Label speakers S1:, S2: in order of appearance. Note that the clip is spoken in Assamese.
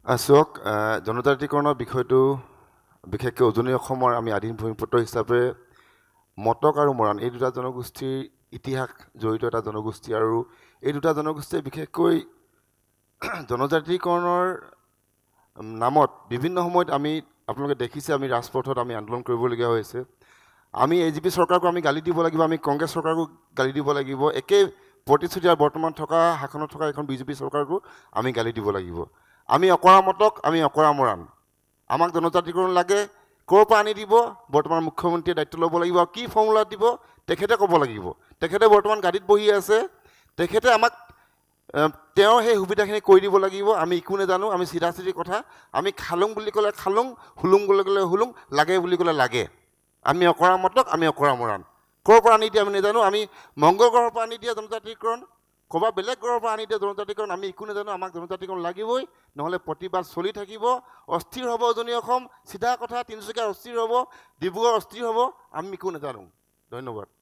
S1: চাওক জনজাতিকৰণৰ বিষয়টো বিশেষকৈ উজনি অসমৰ আমি আদিম ভূমিপুত্ৰ হিচাপে মটক আৰু মৰাণ এই দুটা জনগোষ্ঠীৰ ইতিহাস জড়িত এটা জনগোষ্ঠী আৰু এই দুটা জনগোষ্ঠীয়ে বিশেষকৈ জনজাতিকৰণৰ নামত বিভিন্ন সময়ত আমি আপোনালোকে দেখিছে আমি ৰাজপথত আমি আন্দোলন কৰিবলগীয়া হৈছে আমি এজিপি চৰকাৰকো আমি গালি দিব লাগিব আমি কংগ্ৰেছ চৰকাৰকো গালি দিব লাগিব একে প্ৰতিশ্ৰুতি আৰু বৰ্তমান থকা শাসনত থকা এখন বিজেপি চৰকাৰকো আমি গালি দিব লাগিব আমি অকৰা মটক আমি অকৰা মৰাণ আমাক জনজাতিকৰণ লাগে ক'ৰ পৰা আনি দিব বৰ্তমান মুখ্যমন্ত্ৰীয়ে দায়িত্ব ল'ব লাগিব আৰু কি ফৰ্মুলা দিব তেখেতে ক'ব লাগিব তেখেতে বৰ্তমান গাড়ীত বহি আছে তেখেতে আমাক তেওঁৰ সেই সুবিধাখিনি কৰি দিব লাগিব আমি একো নাজানো আমি চিধা চিধি কথা আমি খালুং বুলি ক'লে খালুং হুলুং বুলি ক'লে হুলুং লাগে বুলি ক'লে লাগে আমি অকৰা মটক আমি অকৰা মৰাণ ক'ৰ পৰা আনি দিয়ে আমি নাজানো আমি মংগল গ্ৰহৰ পৰা আনি দিয়া জনজাতিকৰণ ক'ৰবাত বেলেগ গ্ৰহৰ পৰা আনি দিয়া জনজাতিকৰণ আমি একো নাজানো আমাক জনজাতিকৰণ লাগিবই নহ'লে প্ৰতিবাদ চলি থাকিব অস্থিৰ হ'ব উজনি অসম চিধা কথা তিনিচুকীয়া অস্থিৰ হ'ব ডিব্ৰুগড় অস্থিৰ হ'ব আমি একো নাজানো ধন্যবাদ